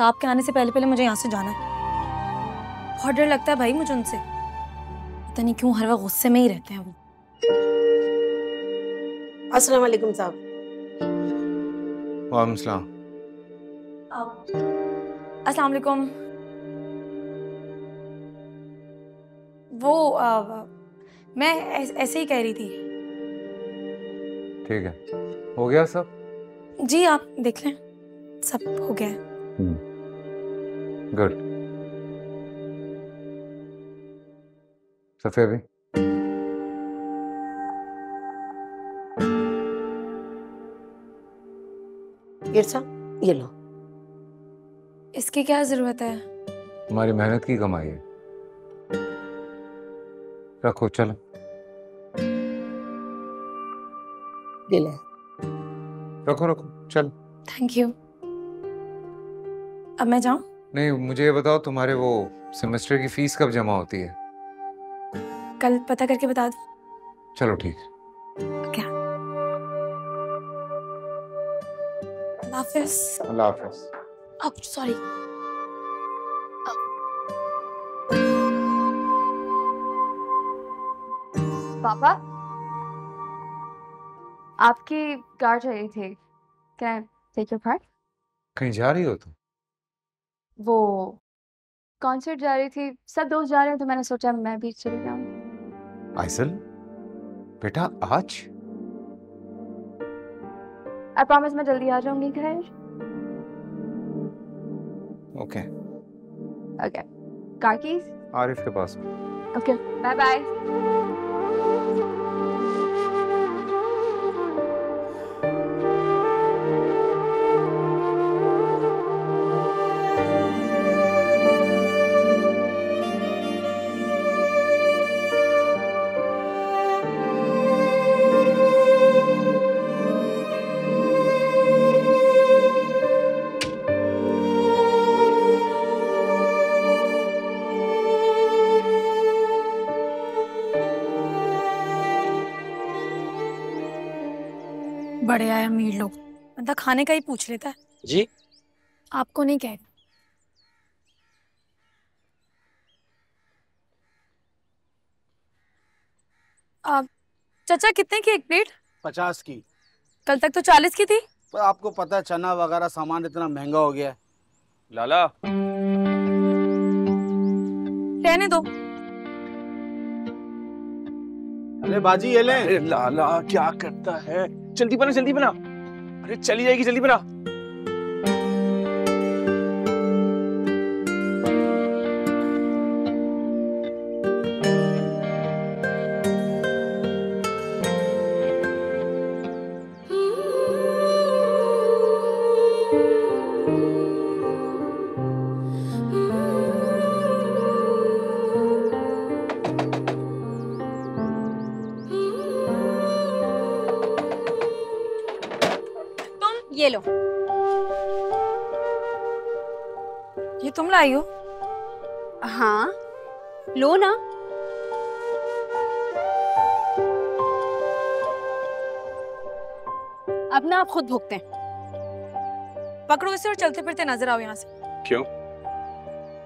साहब के आने से पहले पहले मुझे यहाँ से जाना है। बहुत डर लगता है भाई मुझे उनसे, पता नहीं क्यों हर वक्त गुस्से में ही रहते हैं वो। अस्सलाम वालेकुम साहब। वालेकुम सलाम। अस्सलाम वालेकुम। वो मैं ऐसे ही कह रही थी। ठीक है, हो गया सब? जी आप देख लें, सब हो गया है। गुड। सफिया भी? इरसा, ये लो। इसकी क्या जरूरत है? तुम्हारी मेहनत की कमाई है, रखो। चलो ले ले। रखो रखो, चल। Thank you. अब मैं जाऊं? नहीं, मुझे ये बताओ, तुम्हारे वो सेमेस्टर की फीस कब जमा होती है? कल पता करके बता दूं? चलो ठीक। क्या? अल्लाह हाफिज। अल्लाह हाफिज। अब सॉरी। पापा, आपकी कार चाहिए थी। Can I take your car? कहीं जा रही हो तुम? वो कॉन्सर्ट जा रही थी, सब दोस्त जा रहे हैं तो मैंने सोचा मैं भी चली जाऊं। आइसल बेटा, आज? आई प्रॉमिस मैं जल्दी आ जाऊंगी घर। Okay. Okay, car keys Arif के पास। Okay, bye bye. बड़े आए अमीर लोग, बंदा खाने का ही पूछ लेता है। जी आपको नहीं कह। आप चाचा कितने की एक प्लेट? 50 की। कल तक तो 40 की थी। पर आपको पता है चना वगैरह सामान इतना महंगा हो गया है। लाला, रहने दो। अरे बाजी ये ले। अरे लाला क्या करता है? जल्दी बना जल्दी बना। अरे चली जाएगी, जल्दी बना। ये लो। ये तुम लाई हो? हाँ लो ना। अब ना आप खुद भुगते हैं। पकड़ो इसे और चलते फिरते नजर आओ यहाँ से। क्यों?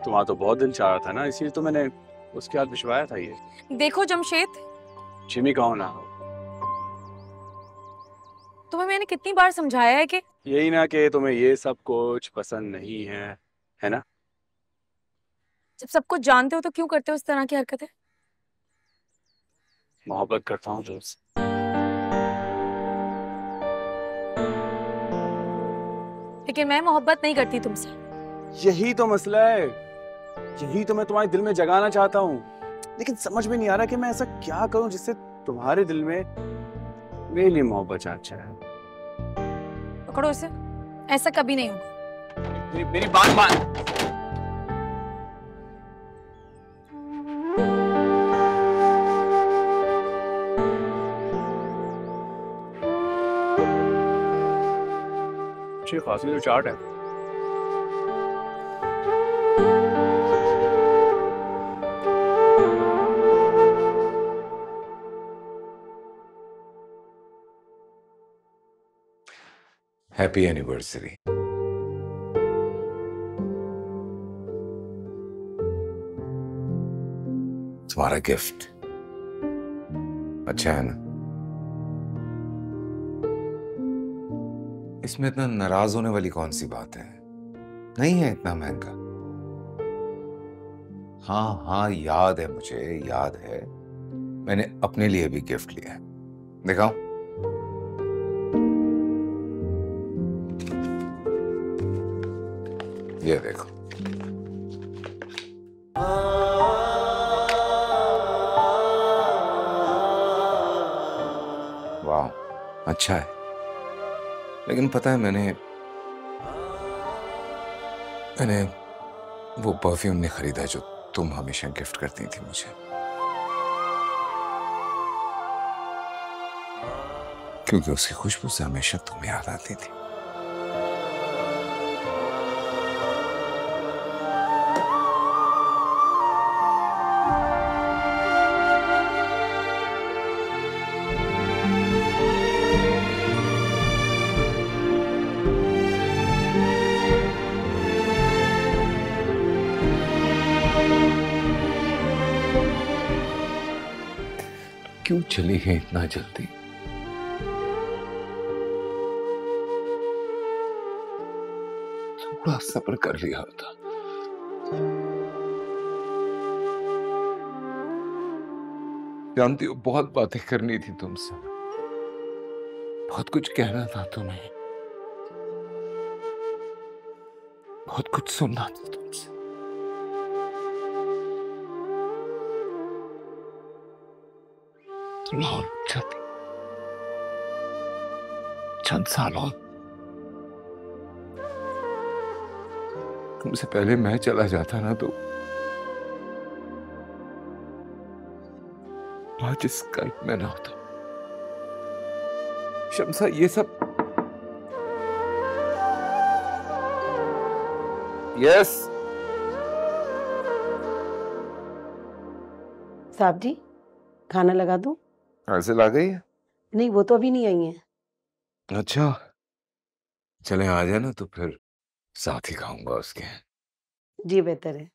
तुम्हारा तो बहुत दिल चाह रहा था ना, इसलिए तो मैंने उसके हाथ भिजवाया था ये। देखो जमशेद, जिमी कहो ना। तुम्हें मैंने कितनी बार समझाया है कि यही ना कि तुम्हें ये सब कुछ पसंद नहीं है ना? जब सब कुछ जानते हो तो क्यों करते हो इस तरह की हरकतें? मोहब्बत करता हूँ तुमसे। लेकिन मैं मोहब्बत नहीं करती तुमसे। यही तो मसला है, यही तो मैं तुम्हारे दिल में जगाना चाहता हूँ, लेकिन समझ में नहीं आ रहा कि मैं ऐसा क्या करूं जिससे तुम्हारे दिल में मेरे लिए मोहब्बत जाग जाए। पकड़ो इसे, ऐसा कभी नहीं होगा। मेरी बात मान। अच्छी खासी तो चाट है। Happy anniversary. तुम्हारा गिफ्ट अच्छा है ना? इसमें इतना नाराज होने वाली कौन सी बात है? नहीं है इतना महंगा। हाँ हाँ, याद है, मुझे याद है, मैंने अपने लिए भी गिफ्ट लिया है। दिखाओ। ये देखो। वाह, अच्छा है। लेकिन पता है, मैंने वो परफ्यूम नहीं खरीदा जो तुम हमेशा गिफ्ट करती थी मुझे, क्योंकि उसकी खुशबू से हमेशा तुम याद आती थी। क्यों चली गई इतना जल्दी? थोड़ा सब्र कर लिया होता। जानती हो, बहुत बातें करनी थी तुमसे, बहुत कुछ कहना था तुम्हें, बहुत कुछ सुनना था तुमसे। लाहौर जाती, चंद सालों तुमसे पहले मैं चला जाता ना, तो आज इस कल्प में ना होता। शम्सा, ये सब यस। साहब जी, खाना लगा दूं? ऐसे ला गई है? नहीं, वो तो अभी नहीं आई हैं। अच्छा, चले आ जाना, तो फिर साथ ही खाऊंगा उसके। जी, बेहतर है।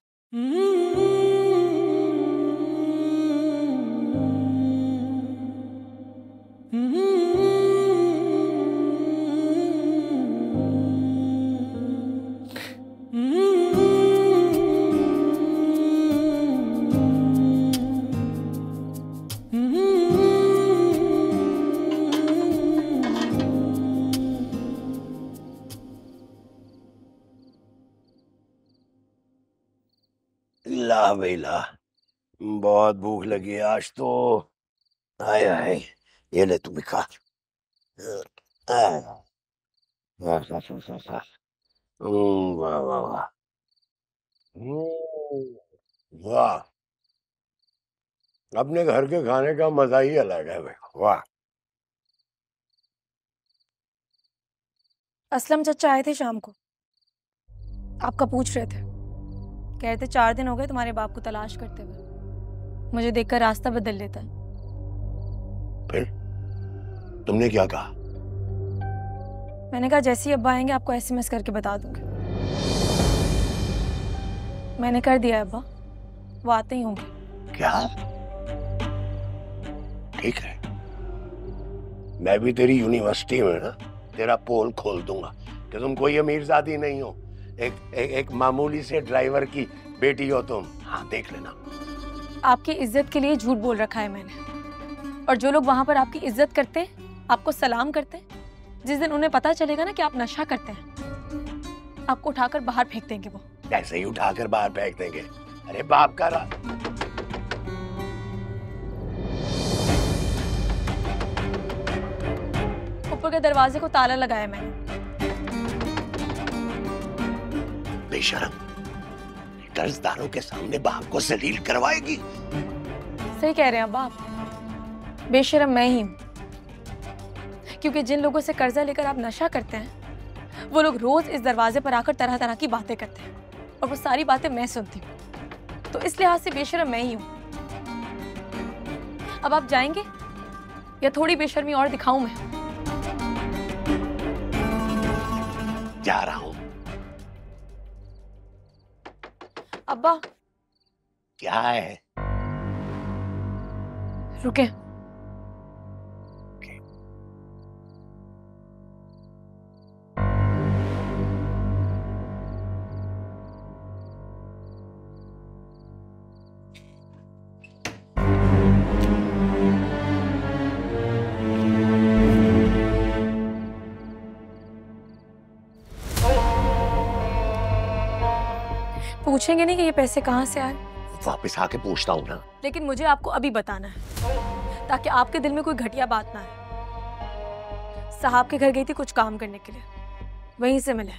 ला भाई ला, बहुत भूख लगी है आज तो। आय आय, ये ले तू भी खा। वाह वाह वाह, वाह, अपने घर के खाने का मजा ही अलग है भाई। वाह। असलम चचा आए थे शाम को, आपका पूछ रहे थे, कह रहे थे 4 दिन हो गए तुम्हारे बाप को तलाश करते हुए, मुझे देखकर रास्ता बदल लेता है। फिर तुमने क्या कहा? मैंने कहा जैसे ही अब्बा आएंगे आपको एसएमएस करके बता दूंगी। मैंने कर दिया है अब्बा, वो आते ही होंगे। क्या? ठीक है, मैं भी तेरी यूनिवर्सिटी में ना तेरा पोल खोल दूंगा कि तुम कोई अमीरजादी नहीं हो, एक मामूली से ड्राइवर की बेटी हो तुम। हाँ, देख लेना। आपकी इज्जत के लिए झूठ बोल रखा है मैंने, और जो लोग वहां पर आपकी इज्जत करते हैं, आपको सलाम करते हैं, जिस दिन उन्हें पता चलेगा ना कि आप नशा करते हैं, आपको उठाकर बाहर फेंक देंगे। वो ऐसे ही उठाकर बाहर फेंक देंगे? अरे बाप का ऊपर के दरवाजे को ताला लगाया मैंने। बेशरम, कर्जदारों के सामने बाप को जलील करवाएगी। सही कह रहे हैं अब्बा आप, बेशरम मैं ही हूँ, क्योंकि जिन लोगों से कर्जा लेकर आप नशा करते हैं, वो लोग रोज इस दरवाजे पर आकर तरह तरह की बातें करते हैं, और वो सारी बातें मैं सुनती हूँ, तो इस लिहाज से बेशरम मैं ही हूँ। अब आप जाएंगे या थोड़ी बेशर्मी और दिखाऊं मैं? जा रहा हूं। अब्बा, क्या है? रुके। पूछेंगे नहीं कि ये पैसे कहाँ से आए? वापस आके पूछता हूँ ना। लेकिन मुझे आपको अभी बताना है ताकि आपके दिल में कोई घटिया बात ना आए। साहब के घर गई थी कुछ काम करने के लिए, वहीं से मिले।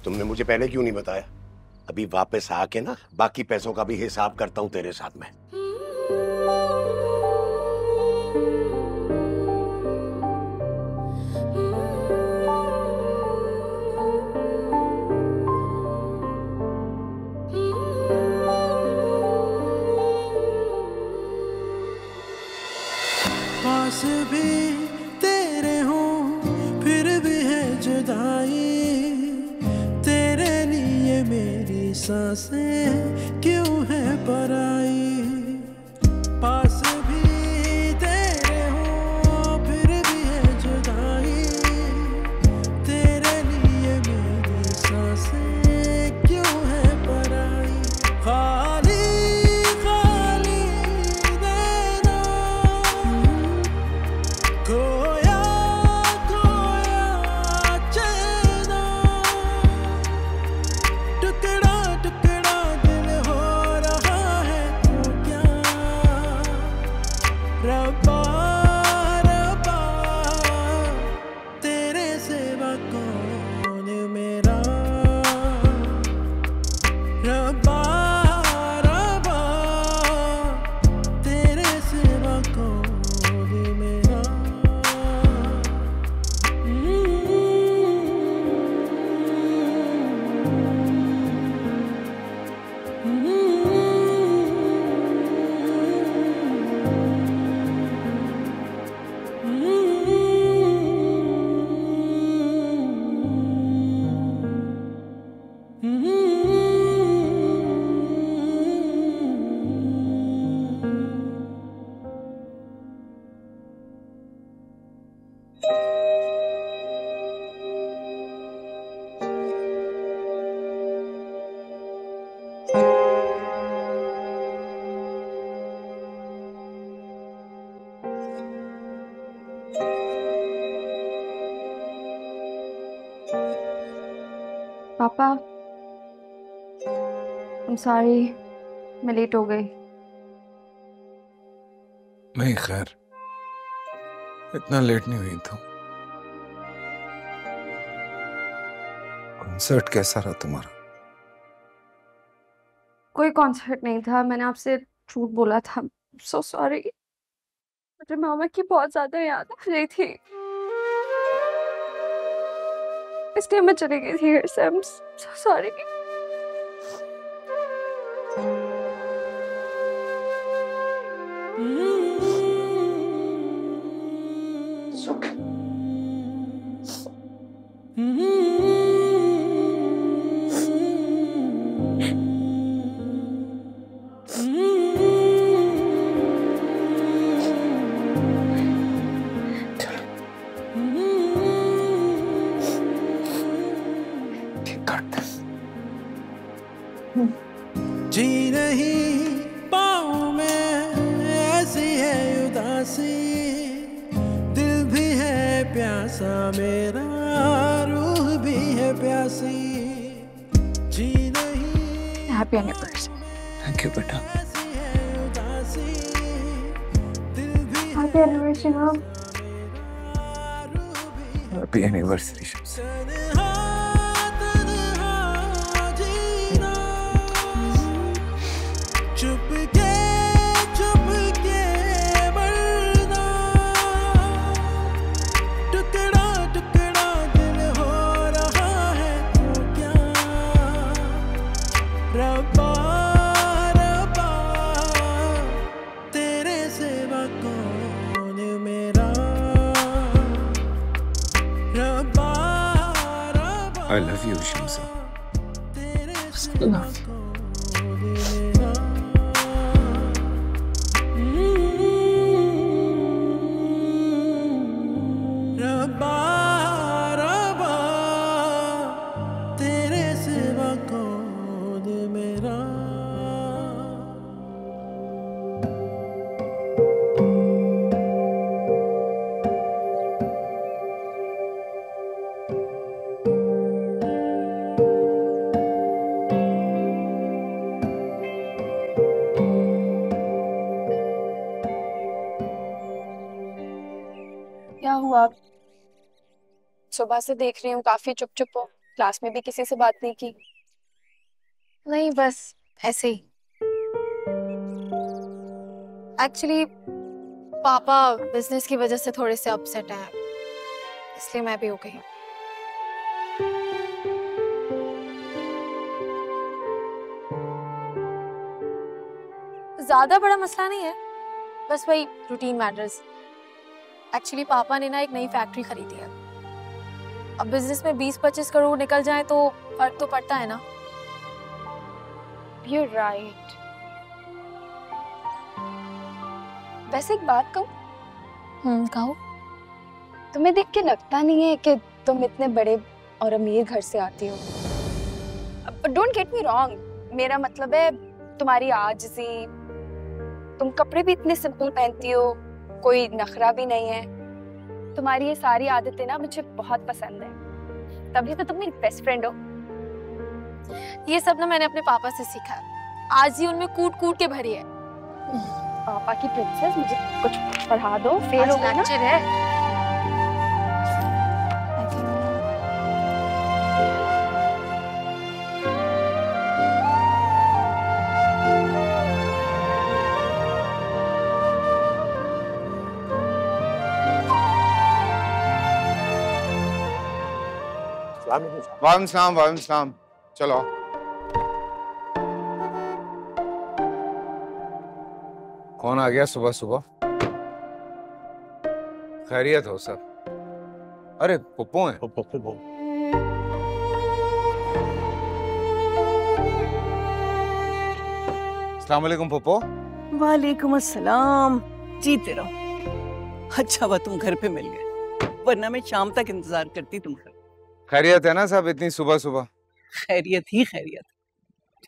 तुमने मुझे पहले क्यों नहीं बताया? अभी वापस आके ना बाकी पैसों का भी हिसाब करता हूँ तेरे साथ में। पास भी तेरे हूँ फिर भी है जुदाई, तेरे लिए मेरी सांसें क्यों है पराई। पास भी तेरे हूँ फिर भी है जुदाई, तेरे लिए मेरी सांसें क्यों है पराई। खाली खाली नैना खोया खोया चैना, टुकड़ा टुकड़ा दिल हो रहा है तो क्या। रब्बा रब्बा तेरे सिवा कौन मेरा। रब्बा रब्बा तेरे सिवा कौन मेरा। पापा, I'm sorry, मैं लेट हो गई। नहीं खैर, इतना लेट नहीं हुई तो। कॉन्सर्ट कैसा रहा तुम्हारा? कोई कॉन्सर्ट नहीं था, मैंने आपसे झूठ बोला था। सो सॉरी, मुझे मामा की बहुत ज्यादा याद आ रही थी, इसलिए मैं चली गई थी घर से। I'm so sorry। जी नहीं पाऊं मैं ऐसी है उदासी, दिल भी है प्यासा मेरा, रूह भी है प्यासी। जी नहीं हैप्पी एनिवर्सरी। थैंक यू बेटा। Happy anniversary ma'am. Happy anniversary Shams. I love you, Shamsa. Love you. क्या हुआ? सुबह से देख रही हूँ काफी चुप चुप हो, क्लास में भी किसी से बात नहीं की। नहीं, बस ऐसे ही। एक्चुअली पापा बिजनेस की वजह से थोड़े से अपसेट हैं, इसलिए मैं भी हो गई। ज्यादा बड़ा मसला नहीं है, बस वही रूटीन मैटर्स। एक्चुअली पापा ने ना एक नई फैक्ट्री खरीदी है। अब बिजनेस में 20-25 करोड़ निकल जाए तो फर्क तो पड़ता है ना। You're right. वैसे एक बात कहूँ, कहो। तुम्हें देख के लगता नहीं है कि तुम इतने बड़े और अमीर घर से आती हो। डोंट गेट मी रॉन्ग, मेरा मतलब है तुम्हारी आजिज़ी, तुम कपड़े भी इतने सिंपल पहनती हो, कोई नखरा भी नहीं है। तुम्हारी ये सारी आदतें ना मुझे बहुत पसंद है, तभी तो तुम मेरी बेस्ट फ्रेंड हो। ये सब ना मैंने अपने पापा से सीखा है, आज ही उनमें कूट कूट के भरी है। पापा की प्रिंसेस, मुझे कुछ पढ़ा दो, फेल हो गई ना। लेक्चर है। वालेकुम सलाम, वालेकुम सलाम। चलो कौन आ गया सुबह सुबह? खैरियत हो सब? अरे पप्पू हैं। अस्सलाम वालेकुम पप्पू। वालेकुम अस्सलाम। जीते रहो। अच्छा हुआ तुम घर पे मिल गए, वरना मैं शाम तक इंतजार करती तुम्हारा। खैरियत है ना सब इतनी सुबह सुबह? खैरियत ही खैरियत।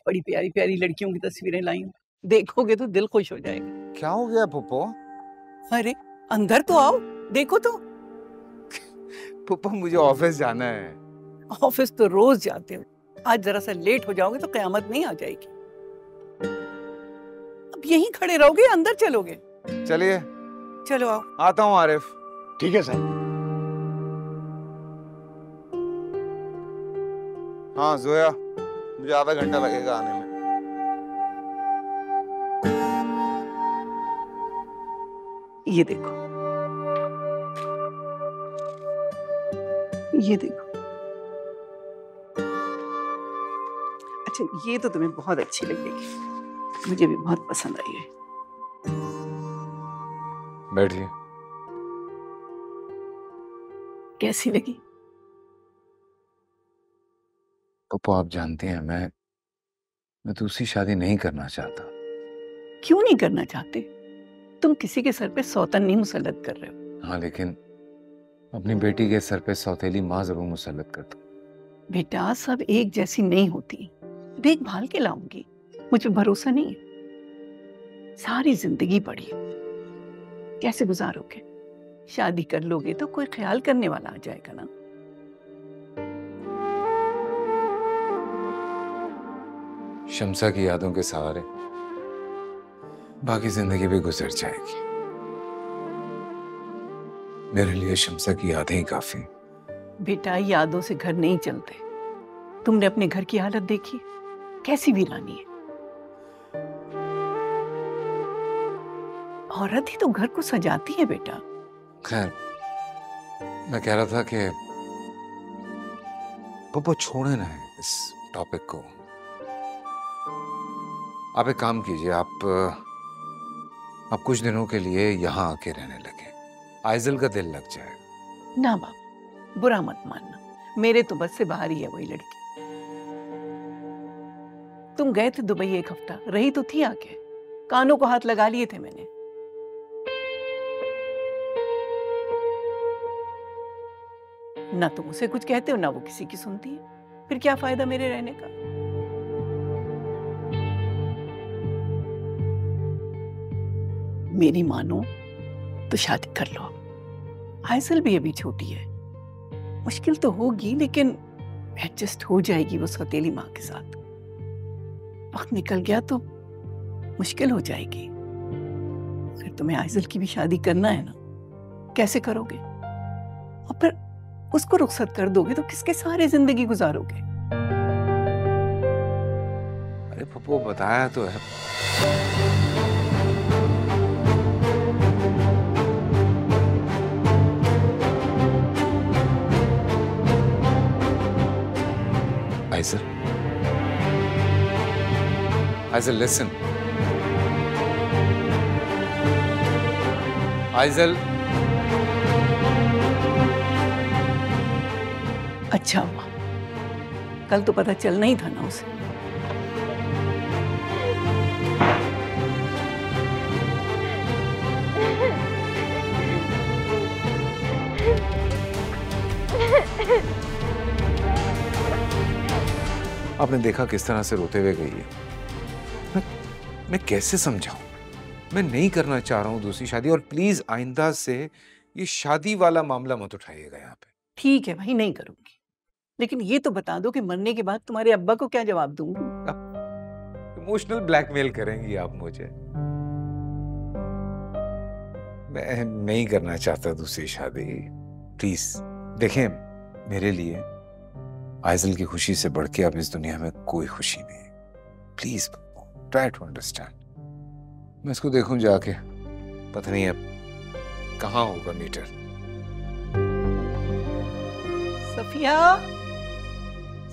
बड़ी प्यारी प्यारी लड़कियों की तस्वीरें लाई हूँ, देखोगे तो दिल खुश हो जाएगा। क्या हो गया पप्पू? अरे अंदर तो आओ, देखो तो। पप्पू मुझे ऑफिस जाना है। ऑफिस तो रोज जाते हो, आज जरा सा लेट हो जाओगे तो कयामत नहीं आ जाएगी। अब यहीं खड़े रहोगे, अंदर चलोगे? चलिए चलो आओ। आता हूँ आरिफ। ठीक है सर। हाँ जोया, मुझे आधा घंटा लगेगा आने में। ये देखो, ये देखो। अच्छा, ये तो तुम्हें बहुत अच्छी लगेगी, मुझे भी बहुत पसंद आई है। बैठिए। कैसी लगी? पप्पू आप जानते हैं मैं दूसरी शादी नहीं करना चाहता। क्यों नहीं करना चाहते? तुम किसी के सर पे सौतन नहीं मुसल्लत कर रहे हो। हाँ, लेकिन अपनी बेटी के सर पे सौतेली माँ जरूर मुसल्लत कर दूं। बेटा, सब एक जैसी नहीं होती, देखभाल के लाऊंगी, मुझे भरोसा नहीं है। सारी जिंदगी पड़ी है, कैसे गुजारोगे? शादी कर लोगे तो कोई ख्याल करने वाला आ जाएगा ना। शम्सा की यादों के सहारे बाकी जिंदगी भी गुजर जाएगी। मेरे लिए शम्सा की यादें ही काफी। बेटा, यादों से घर नहीं चलते। तुमने अपने घर की हालत देखी, कैसी वीरानी है। औरत ही तो घर को सजाती है बेटा। खैर, मैं कह रहा था कि पप्पू छोड़े ना इस टॉपिक को। आप एक काम कीजिए, आप कुछ दिनों के लिए यहाँ आके रहने लगे, आइजल का दिल लग जाएगा। ना बाप, बुरा मत मानना, मेरे तो बस से बाहर ही है वही लड़की। तुम गए थे दुबई एक हफ्ता, रही तो थी आके, कानों को हाथ लगा लिए थे मैंने। ना तुम उसे कुछ कहते हो, ना वो किसी की सुनती है, फिर क्या फायदा मेरे रहने का? मेरी मानो तो शादी कर लो। आइसल भी अभी छोटी है, मुश्किल तो होगी लेकिन एडजस्ट हो जाएगी वो सौतेली माँ के साथ। वक्त निकल गया तो मुश्किल हो जाएगी। फिर तुम्हें आइसल की भी शादी करना है ना, कैसे करोगे? और फिर उसको रुखसत कर दोगे तो किसके सहारे जिंदगी गुजारोगे? अरे पप्पू बताया तो है। Aysel. Aysel, listen. Aysel. अच्छा हुआ, कल तो पता चलना ही था ना उसे। आपने देखा किस तरह से रोते हुए गई है। मैं कैसे समझाऊं? मैं नहीं करना चाह रहा हूं दूसरी शादी, और प्लीज आइंदा से ये शादी वाला मामला मत उठाइएगा यहाँ पे। ठीक है भाई, नहीं करूंगी, लेकिन ये तो बता दो कि मरने के बाद तुम्हारे अब्बा को क्या जवाब दूंगी? इमोशनल ब्लैकमेल करेंगी आप मुझे। मैं नहीं करना चाहता दूसरी शादी। प्लीज देखें, मेरे लिए आइजल की खुशी से बढ़ के अब इस दुनिया में कोई खुशी नहीं है। Please try to understand. मैं इसको देखूं जाके, पता नहीं अब कहाँ होगा मीटर। सफिया,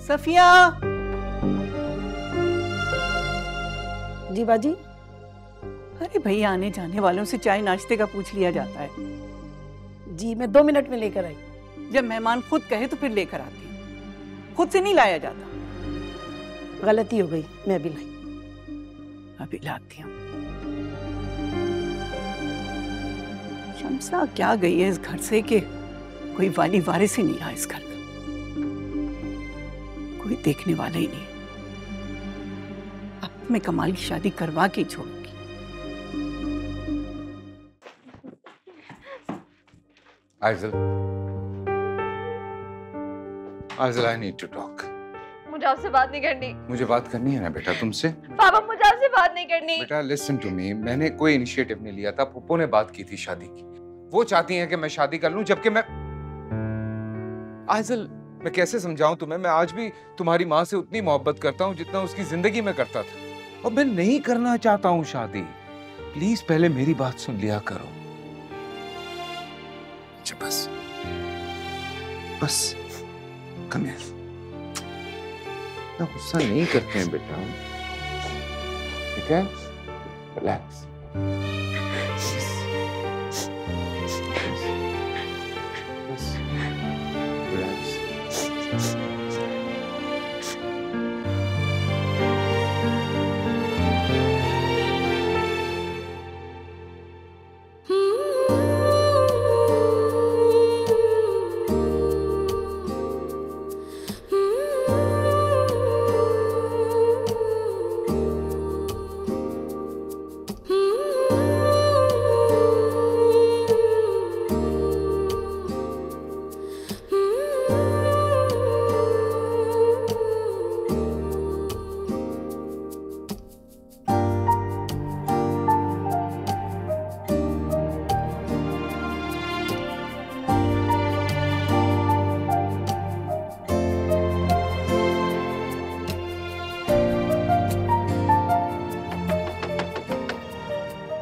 सफिया। जी बाजी। अरे भाई, आने जाने वालों से चाय नाश्ते का पूछ लिया जाता है। जी मैं 2 मिनट में लेकर आई। जब मेहमान खुद कहे तो फिर लेकर आती हूँ, खुद से नहीं लाया जाता। गलती हो गई, मैं अभी लाई। अभी लाती हूँ। शम्सा क्या गई है इस घर से कि कोई वाली वारिस ही नहीं रहा इस घर का, कोई देखने वाला ही नहीं। अब मैं कमाल की शादी करवा के छोड़ूंगी। Aizawl, Aizawl, I need to talk. मुझे आपसे बात नहीं करनी। मुझे बात करनी है ना बेटा तुमसे। पापा मुझे आपसे बात नहीं करनी। बेटा लिसन टू मी, मैंने कोई इनिशिएटिव नहीं लिया था। पप्पू ने बात की थी शादी की। वो चाहती हैं कि मैं शादी कर लूं, जबकि मैं आइजल, मैं कैसे समझाऊं तुम्हें? मैं आज भी तुम्हारी माँ से उतनी मोहब्बत करता हूं जितना उसकी जिंदगी में करता था, और मैं नहीं करना चाहता हूं शादी। प्लीज पहले मेरी बात सुन लिया करो। बस बस कम हियर। गुस्सा नहीं करते हैं बेटा, ठीक है? रिलैक्स।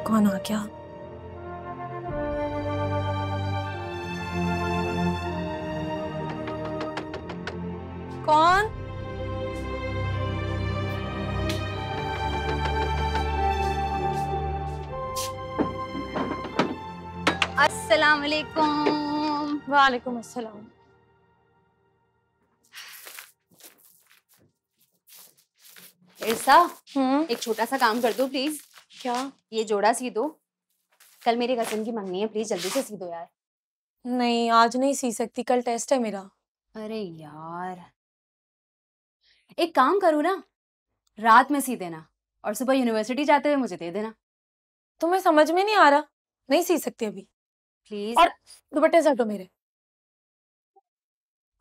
कौन आ गया? कौन? अस्सलाम वालेकुम। वालेकुम अस्सलाम। इरसा, एक छोटा सा काम कर दो प्लीज। क्या? ये जोड़ा सी दो, कल मेरी कज़न की मंगनी है, प्लीज जल्दी से सी दो यार। नहीं, आज नहीं सी सकती, कल टेस्ट है मेरा। अरे यार, एक काम करो ना, रात में सी देना और सुबह यूनिवर्सिटी जाते हुए मुझे दे देना। तुम्हें समझ में नहीं आ रहा? नहीं सी सकती अभी, प्लीज। और दुपट्टे से हटो मेरे।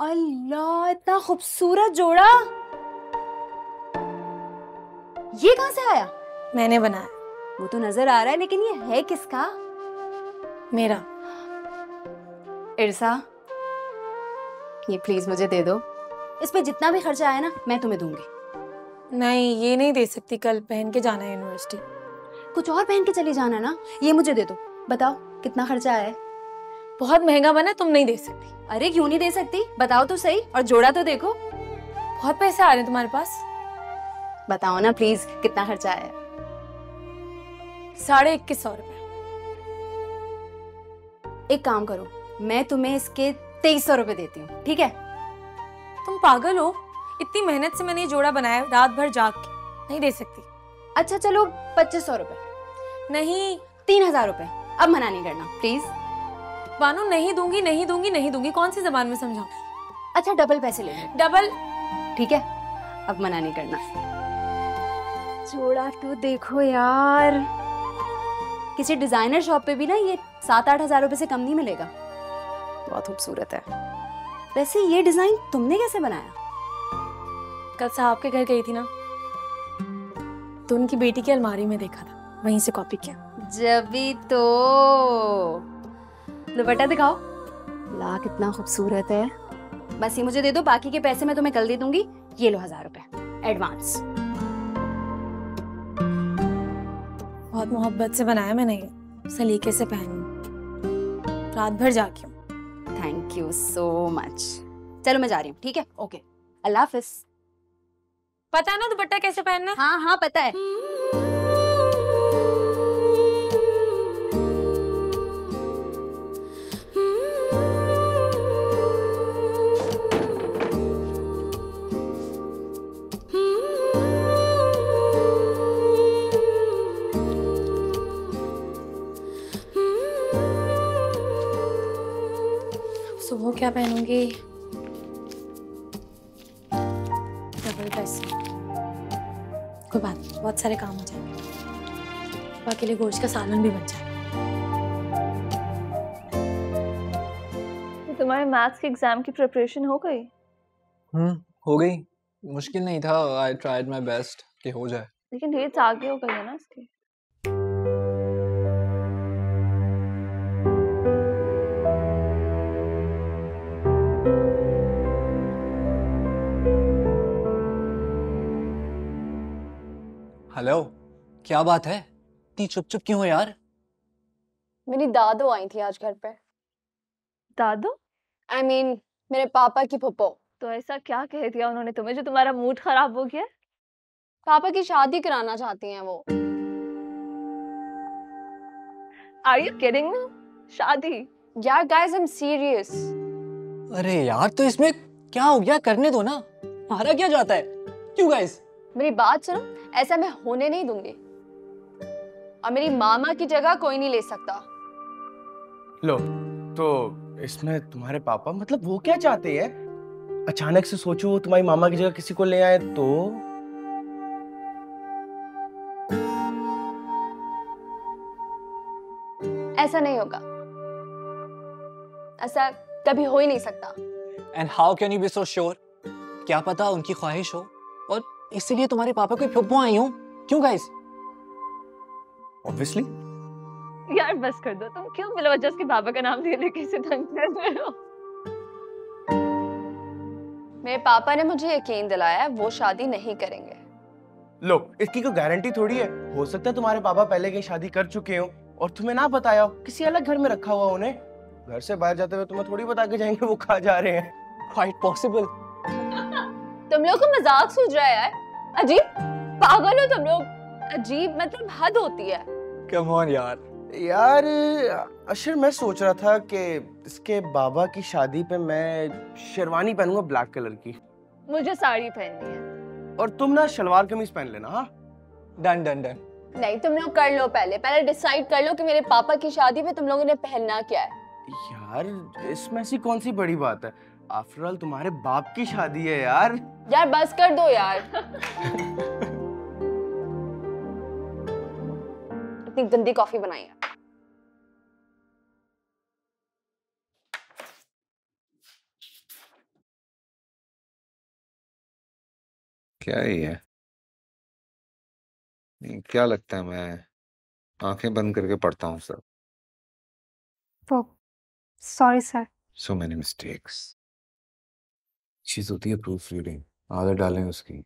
अल्लाह, इतना खूबसूरत जोड़ा, ये कहाँ से आया? मैंने बनाया। वो तो नजर आ रहा है, लेकिन ये है किसका? मेरा। इरसा, ये प्लीज मुझे दे दो। इस पे जितना भी खर्चा आया ना मैं तुम्हें दूंगी। नहीं, ये नहीं दे सकती, कल पहन के जाना है यूनिवर्सिटी। कुछ और पहन के चली जाना ना। ये मुझे दे दो। बताओ कितना खर्चा आया है? बहुत महंगा बना, तुम नहीं दे सकती। अरे क्यों नहीं दे सकती, बताओ तो सही, और जोड़ा तो देखो। बहुत पैसे आ रहे हैं तुम्हारे पास। बताओ ना प्लीज कितना खर्चा आया है? 2150 रुपए। एक काम करो, मैं तुम्हें इसके 2300 रुपए देती हूँ, ठीक है? तुम पागल हो? इतनी मेहनत से मैंने ये जोड़ा बनाया, रात भर जाग के। नहीं दे सकती। अच्छा चलो 2500 रुपए। नहीं। 3000 रुपए। अब मना नहीं करना प्लीज। बानो, नहीं दूंगी, नहीं दूंगी, नहीं दूंगी। कौन सी जबान में समझाऊं? अच्छा डबल पैसे ले लो। डबल? ठीक है, अब मना नहीं करना। जोड़ा तो देखो यार, किसी डिजाइनर शॉप पे भी ना ये 7-8 हजार रुपए से कम नहीं मिलेगा। बहुत खूबसूरत है। वैसे ये डिजाइन तुमने कैसे बनाया? कल साहब के घर गई थी ना, तो उनकी बेटी की अलमारी में देखा था, वहीं से कॉपी किया। जबी तो। दुपट्टा दिखाओ। ला कितना खूबसूरत है। बस ये मुझे दे दो, बाकी के पैसे मैं तुम्हें कल दे दूंगी। ये लो 1000 रुपए एडवांस। बहुत मोहब्बत से बनाया मैंने ये, सलीके से पहनूं, रात भर जाके। Thank you so much. चलो मैं जा रही हूँ, ठीक है? ओके, अल्लाह हाफिज। पता है ना दुपट्टा कैसे पहनना? हाँ हाँ पता है। सुबह क्या पहनूंगी? डबल पैसे। कोई बात नहीं, बहुत सारे काम हो जाएंगे। बाकी लिए गोश्त का सालन भी बन जाएगा। तो तुम्हारे मैथ्स के एग्जाम की प्रिपरेशन हो गई? हो गई। मुश्किल नहीं था, आई ट्राइड माय बेस्ट कि हो जाए। लेकिन डेट्स आगे हो गई है ना इसकी। हेलो, क्या बात है? इतनी चुप चुप क्यों हो यार? मेरी दादू आई थी आज घर पे। दादू? I mean, मेरे पापा की फुप्पो। तो ऐसा क्या कह दिया उन्होंने तुम्हें जो तुम्हारा मूड खराब हो गया? पापा की शादी कराना चाहती हैं वो। Are you kidding me? शादी? यार guys, I'm serious. अरे यार, तो इसमें क्या हो गया? करने दो ना, मारा क्या जाता है? क्यों गाइस? मेरी बात सुनो, ऐसा मैं होने नहीं दूंगी, और मेरी मामा की जगह कोई नहीं ले सकता। लो, तो इसमें तुम्हारे पापा, मतलब वो क्या चाहते हैं? अचानक से सोचो वो तुम्हारी मामा की जगह किसी को ले आए तो? ऐसा नहीं होगा, ऐसा कभी हो ही नहीं सकता। And how can you be so sure? क्या पता उनकी ख्वाहिश हो और इसीलिए तुम्हारे पापा कोई फुप्पो आई हो। क्यों गाइस? ऑब्वियसली। यार बस कर दो, तुम क्यों बिला वजह उसके पापा का नाम ले लेके इसे तंग कर रहे हो? मेरे पापा ने मुझे यकीन दिलाया है वो शादी नहीं करेंगे। लो, इसकी कोई गारंटी थोड़ी है। हो सकता है तुम्हारे पापा पहले कहीं शादी कर चुके हो और तुम्हें ना बताया हो, किसी अलग घर में रखा हुआ उन्हें। घर से बाहर जाते हुए तुम्हें थोड़ी बता के जाएंगे वो कहाँ जा रहे हैं। Quite possible. तुम लोग को मजाक सूझ रहा है यार? अजीब पागल हो तुम लोग। अजीब मतलब हद होती है। कम ऑन यार। यार अशर, मैं सोच रहा था कि इसके बाबा की शादी पे मैं शेरवानी पहनूंगा ब्लैक कलर की। मुझे साड़ी पहननी है। और तुम ना शलवार कमीज पहन लेना। हाँ, डन डन डन। नहीं, तुम लोग कर लो, पहले डिसाइड कर लो कि मेरे पापा की शादी पे तुम लोगों ने पहनना क्या है। यार इसमें ऐसी कौन सी बड़ी बात है? आफ्टर ऑल तुम्हारे बाप की शादी है यार। यार बस कर दो यार। इतनी गंदी कॉफी बनाई है। क्या ही है? नहीं, क्या लगता है मैं आंखें बंद करके पढ़ता हूँ सब। Sorry sir. So many mistakes. चीज होती है प्रूफ रीडिंग, आदत डालें उसकी।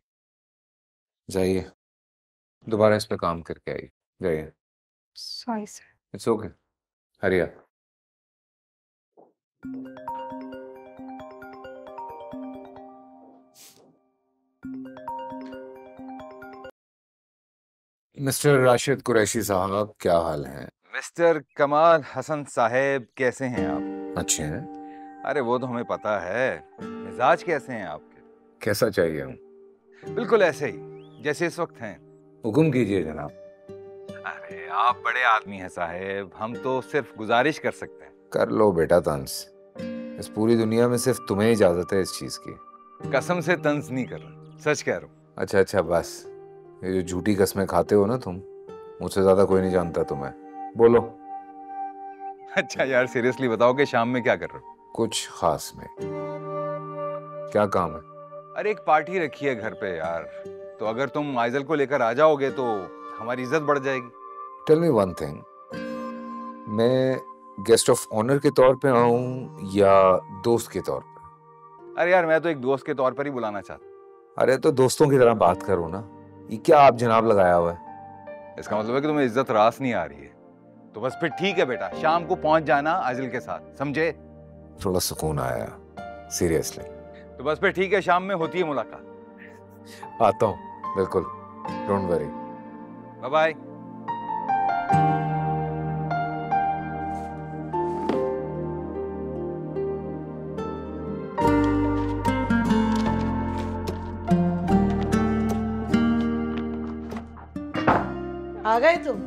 जाइए दोबारा इस पे काम करके आइए, जाइए। Sorry sir. इट्स ओके, हरिया। मिस्टर राशिद कुरैशी साहब, क्या हाल है? मिस्टर कमाल हसन साहेब, कैसे हैं आप? अच्छे हैं। अरे वो तो हमें पता है। मिजाज कैसे हैं आपके? कैसा चाहिए हूँ? बिल्कुल ऐसे ही जैसे इस वक्त हैं। हुक्म कीजिए जनाब। अरे आप बड़े आदमी हैं साहेब, हम तो सिर्फ गुजारिश कर सकते हैं। कर लो बेटा तंज, इस पूरी दुनिया में सिर्फ तुम्हें इजाजत है इस चीज की। कसम से तंज नहीं कर रहा, सच कह रहा हूँ। अच्छा अच्छा बस, ये जो झूठी कसमें खाते हो ना तुम, मुझसे ज्यादा कोई नहीं जानता तुम्हें। बोलो। अच्छा यार सीरियसली बताओ कि शाम में क्या कर रहे हो? कुछ खास में। क्या काम है? अरे एक पार्टी रखी है घर पे यार, तो अगर तुम आइजल को लेकर आ जाओगे तो हमारी इज्जत बढ़ जाएगी। टेल मी वन थिंग, मैं गेस्ट ऑफ ऑनर के तौर पे आऊं या दोस्त के तौर पे? अरे यार मैं तो एक दोस्त के तौर पर ही बुलाना चाहता। अरे तो दोस्तों की तरह बात करो ना, ये क्या आप जनाब लगाया हुआ है? इसका मतलब है कि तुम्हें इज्जत रास नहीं आ रही है। तो बस फिर ठीक है बेटा, शाम को पहुंच जाना आइजल के साथ, समझे? थोड़ा सुकून आया, सीरियसली। तो बस फिर ठीक है, शाम में होती है मुलाकात। आता हूँ, बिल्कुल, डोंट वरी। Bye bye. आ गए तुम?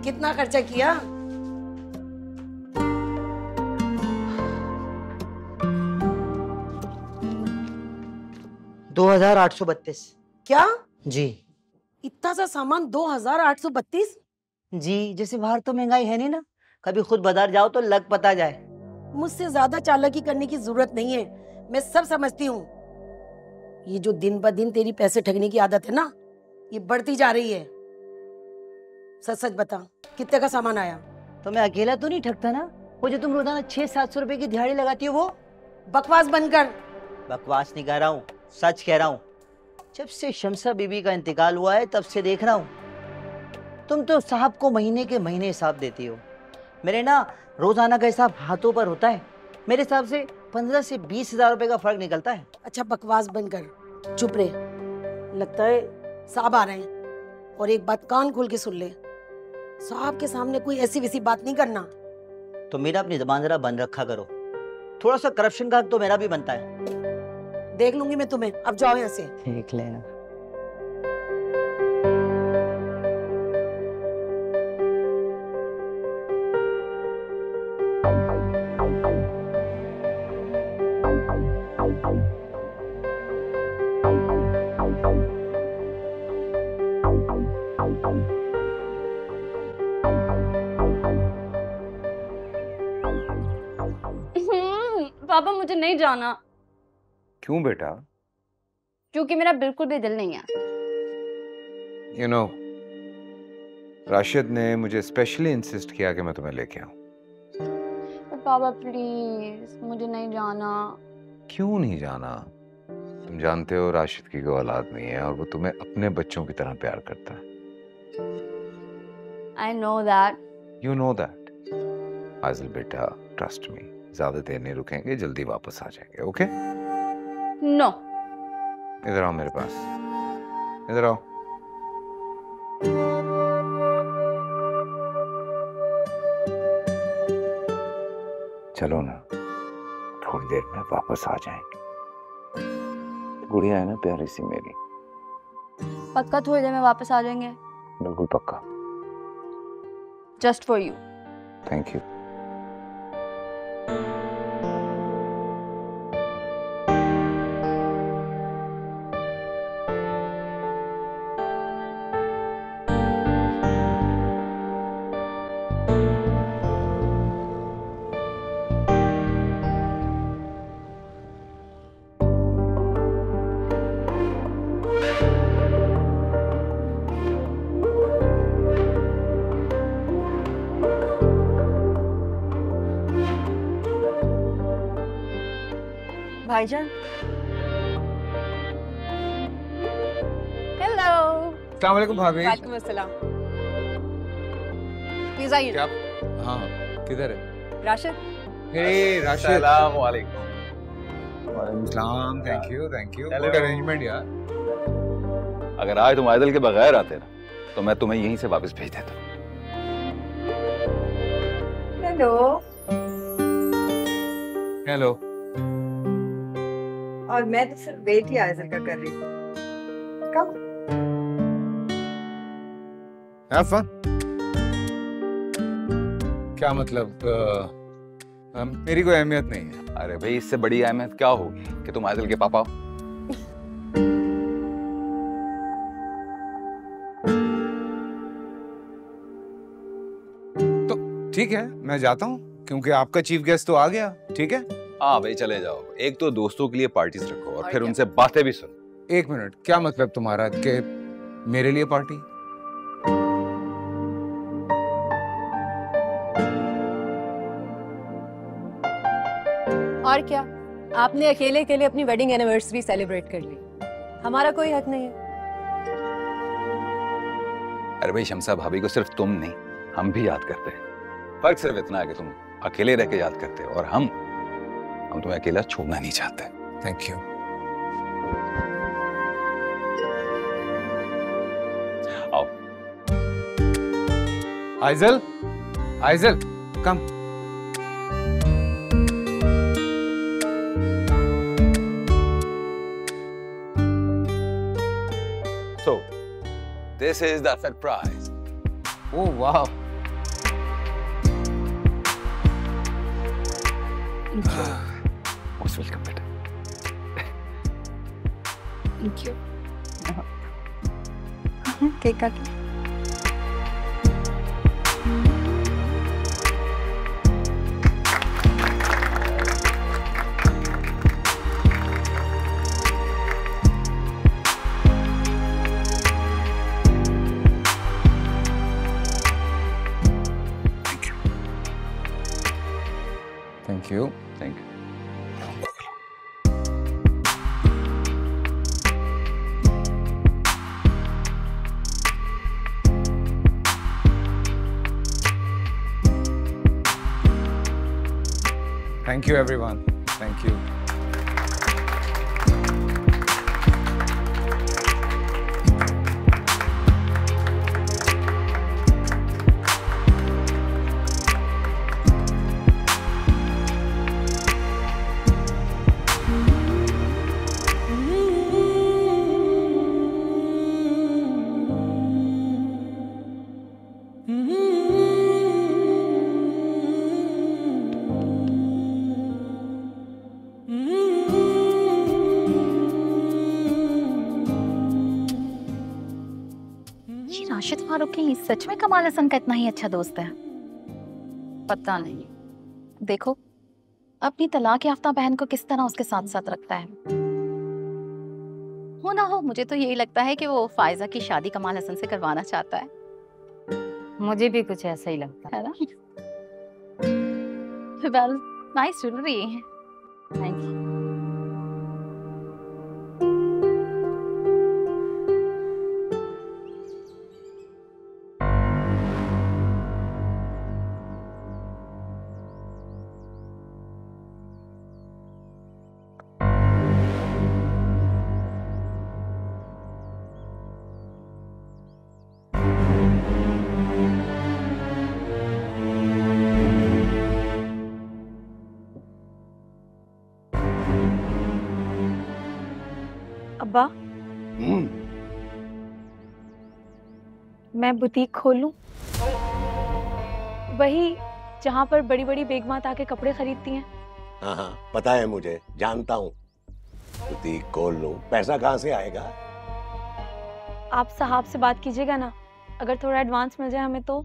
कितना खर्चा किया? $2,832। क्या? जी इतना सा सामान 2,832? जी, जैसे बाहर तो महंगाई है नहीं ना, कभी खुद बाजार जाओ तो लग पता जाए। मुझसे ज्यादा चालाकी करने की जरूरत नहीं है, मैं सब समझती हूँ। ये जो दिन ब दिन तेरी पैसे ठगने की आदत है ना, ये बढ़ती जा रही है। सच सच बता, कितने का सामान आया? तो मैं अकेला तो नहीं ठगता ना, वो जो तुम रोजाना 600-700 रुपए की दिहाड़ी लगाती हो वो। बकवास बंद कर। बकवास नहीं कर रहा हूँ, सच कह रहा हूँ। जब से शमसा बीबी का इंतकाल हुआ है तब से देख रहा हूँ, तुम तो साहब को महीने के महीने हिसाब देती हो। मेरे ना रोजाना का हिसाब हाथों पर होता है, मेरे हिसाब से 15 से 20 हजार रुपए का फर्क निकलता है। अच्छा बकवास बंद कर, चुप रहे। लगता है साहब आ रहे हैं। और एक बात कान खोल के सुन ले, साहब के सामने कोई ऐसी वैसी बात नहीं करना। तो मेरा अपनी जबान जरा बंद रखा करो, थोड़ा सा करप्शन का हक तो मेरा भी बनता है। देख लूंगी मैं तुम्हें, अब जाओ यहाँ से। देख लेना। पापा मुझे नहीं जाना। क्यों बेटा? क्योंकि मेरा बिल्कुल भी दिल नहीं है। You know, राशिद ने मुझे स्पेशली इंसिस्ट किया कि मैं तुम्हें लेके आऊं। पापा प्लीज मुझे नहीं जाना। क्यों नहीं जाना? तुम जानते हो राशिद की कोई औलाद नहीं है और वो तुम्हें अपने बच्चों की तरह प्यार करता है। I know that. You know that. आइज़ल बेटा, ट्रस्ट मी, ज्यादा देर नहीं रुकेंगे, जल्दी वापस आ जाएंगे, ओके? No. इधर आओ मेरे पास, इधर आओ। चलो ना, थोड़ी देर में वापस आ जाएंगे। गुड़िया है ना प्यारी सी मेरी। पक्का थोड़ी देर में वापस आ जाएंगे? बिल्कुल पक्का। Just for you. Thank you. भाईजान। हेलो। अस्सलाम वालेकुम भाभी। वालेकुम अस्सलाम। प्लीज आइए। क्या? हाँ, किधर है? राशिद। हे राशिद। अस्सलाम वालेकुम। वालेकुम सलाम। Thank you. Hello. Good arrangement यार। अगर आज तुम आइदल के बगैर आते ना तो मैं तुम्हें यहीं से वापस भेज देता। हेलो। हेलो। और मैं तो सिर्फ वेट ही आइजल का कर रही हूँ। कब? Have fun. क्या मतलब? मेरी कोई अहमियत नहीं है। अरे भाई, इससे बड़ी अहमियत क्या होगी कि तुम आइदल के पापा हो। तो ठीक है, मैं जाता हूँ क्योंकि आपका चीफ गेस्ट तो आ गया। ठीक है? हाँ भाई, चले जाओ। एक तो दोस्तों के लिए पार्टीज रखो और फिर क्या? उनसे बातें भी सुनो। एक मिनट, क्या मतलब तुम्हारा कि मेरे लिए पार्टी? और क्या, आपने अकेले के लिए अपनी वेडिंग एनिवर्सरी सेलिब्रेट कर ली, हमारा कोई हक नहीं है। अरे भाई, शमसा भाभी को सिर्फ तुम नहीं, हम भी याद करते हैं। फर्क सिर्फ इतना है कि तुम अकेले रह के याद करते हो और हम तुम्हें अकेला छोड़ना नहीं चाहते। Thank you. आओ। आइजल, आइजल, कम। So, this is the surprise. Oh wow. Most welcome, बेटा। Thank you. केक काट। Thank you. Thank you. Thank you, everyone. Thank you. Rashid Farooqui सच में कमाल हसन का इतना ही अच्छा दोस्त है? पता नहीं। देखो, अपनी तलाक याफ्ता बहन को किस तरह उसके साथ साथ रखता है। हो ना हो, मुझे तो यही लगता है कि वो फायजा की शादी कमाल हसन से करवाना चाहता है। मुझे भी कुछ ऐसा ही लगता है ना? Well, nice jewellery. Thank you. अब्बा, मैं बुटीक खोलूं? वही जहां पर बड़ी बड़ी बेगमात आके कपड़े खरीदती हैं। हाँ, पता है मुझे, जानता हूँ। बुटीक खोल लूं, पैसा कहाँ से आएगा? आप साहब से बात कीजिएगा ना, अगर थोड़ा एडवांस मिल जाए हमें तो।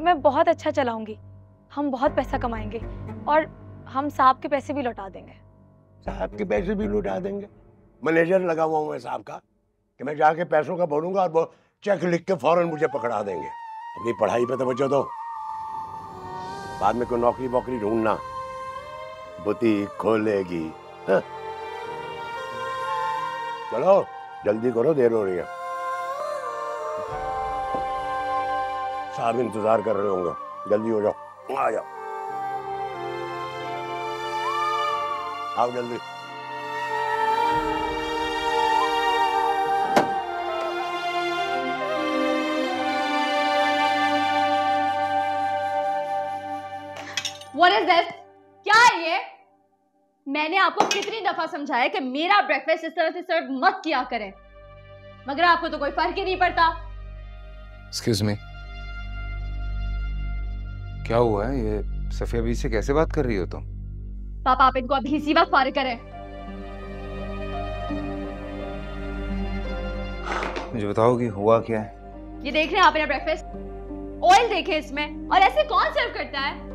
मैं बहुत अच्छा चलाऊंगी, हम बहुत पैसा कमाएंगे और हम साहब के पैसे भी लौटा देंगे। साहब के पैसे भी लुटा देंगे? मैनेजर लगा हुआ हूँ मैं साहब का कि मैं जाके पैसों का बोलूंगा और वो चेक लिख के फौरन मुझे पकड़ा देंगे। अपनी पढ़ाई पे तवज्जो दो, बाद में कोई नौकरी वोकरी ढूंढना। बुटीक खोलेगी। हाँ? चलो जल्दी करो, देर हो रही है। साहब इंतजार कर रहे होंगे, जल्दी हो जाओ, आ जाओ, आओ जल्दी। What is this? क्या है ये? मैंने आपको कितनी दफा समझाया कि मेरा ब्रेकफास्ट इस तरह से सर्व मत किया करें, मगर आपको तो कोई फर्क ही नहीं पड़ता। Excuse me, क्या हुआ है? ये सफिया बीवी से कैसे बात कर रही हो तुम? पापा आप इनको अभी इसी वक्त फारिग करें। मुझे बताओ कि हुआ क्या है? ये देख रहे हैं आप मेरा ब्रेकफास्ट, ऑयल देखे इसमें, और ऐसे कौन सर्व करता है?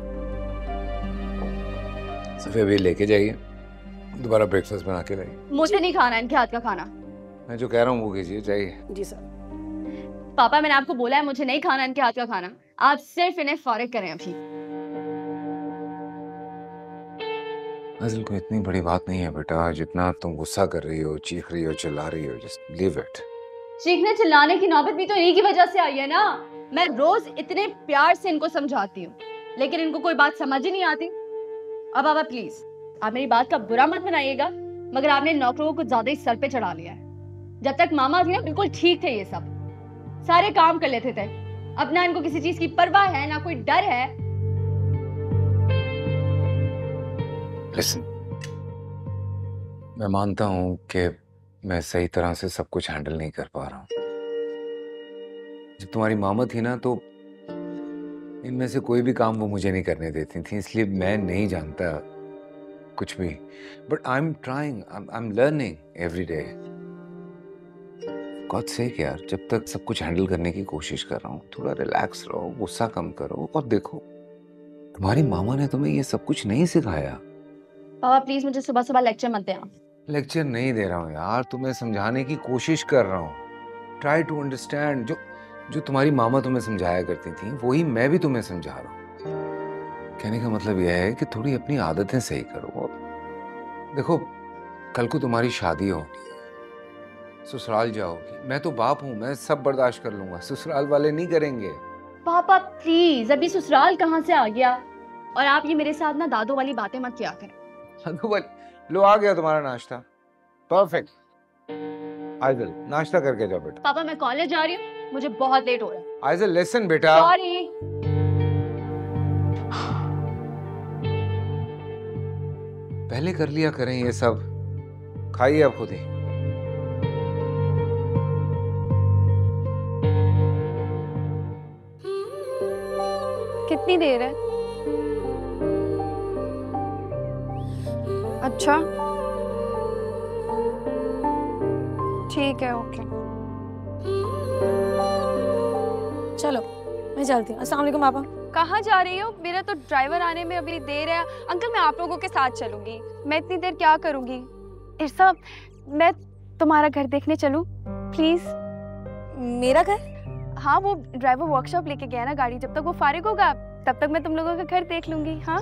सफिया भी लेके जाइए, दोबारा ब्रेकफास्ट बना के लाइए। मुझे नहीं खाना इनके हाथ का खाना। मैं जो कह रहा हूँ वो कीजिए, जाइए। जी सर। पापा मैंने आपको बोला है मुझे नहीं खाना इनके हाथ का खाना, आप सिर्फ इन्हें फारिग करें अभी। आइज़ल कोई इतनी बड़ी बात नहीं है बेटा, जितना तुम गुस्सा कर रही हो, चीख रही हो, चिल्ला रही हो, जस्ट लीव इट। चीखने चिल्लाने की नौबत भी तो इन्हीं की वजह से आई है ना। मैं रोज इतने प्यार से इनको समझाती हूँ, लेकिन इनको कोई बात समझ ही नहीं आती। अब पापा प्लीज आप मेरी बात का बुरा मत बनाइएगा, मगर आपने नौकरों को ज्यादा ही सर पे चढ़ा लिया है। जब तक मामा थी ना बिल्कुल ठीक थे, ये सब सारे काम कर लेते थे। अब ना इनको किसी चीज की परवाह है ना कोई डर है। Listen, मैं मानता हूँ कि मैं सही तरह से सब कुछ हैंडल नहीं कर पा रहा हूँ। जब तुम्हारी मामा थी ना तो इनमें से कोई भी काम वो मुझे नहीं करने देती थी, इसलिए मैं नहीं जानता कुछ भी। But I am trying, I am learning every day. God sake यार, जब तक सब कुछ हैंडल करने की कोशिश कर रहा हूँ, थोड़ा रिलैक्स रहो, गुस्सा कम करो। और देखो तुम्हारी मामा ने तुम्हें ये सब कुछ नहीं सिखाया। पापा प्लीज मुझे सुबह सुबह लेक्चर मत दें आप। लेक्चर नहीं दे रहा हूँ यार, तुम्हें समझाने की कोशिश कर रहा हूँ। Try to understand. जो तुम्हारी मामा तुम्हें समझाया करती थी वही मैं भी तुम्हें समझा रहा हूँ। कहने का मतलब यह है कि थोड़ी अपनी आदतें सही करो। देखो कल को तुम्हारी शादी होनी है, ससुराल जाओगी, मैं तो बाप हूँ, मैं सब बर्दाश्त कर लूंगा, ससुराल वाले नहीं करेंगे। पापा प्लीज, अभी ससुराल कहाँ से आ गया? और आप ये मेरे साथ ना दादू वाली बातें मत किया करें। दादू वाली? लो आ गया तुम्हारा नाश्ता, परफेक्ट। आइज़ल नाश्ता करके जाओ बेटा। पापा मैं कॉलेज जा रही हूँ, मुझे बहुत लेट हो रहा है। आइज़ल लिसन बेटा। सॉरी। पहले कर लिया करें ये सब, खाइए अब खुद ही। कितनी देर है? अच्छा ठीक है, ओके। चलो मैं चलती हूँ। अस्सलाम वालेकुम पापा। कहाँ जा रही हो? मेरा तो ड्राइवर आने में अभी देर है। अंकल मैं आप लोगों के साथ चलूंगी। मैं इतनी देर क्या करूंगी? इरसा मैं तुम्हारा घर देखने चलूं प्लीज? मेरा घर? हाँ वो ड्राइवर वर्कशॉप लेके गया ना गाड़ी, जब तक वो फारिग होगा तब तक मैं तुम लोगों का घर देख लूंगी। हाँ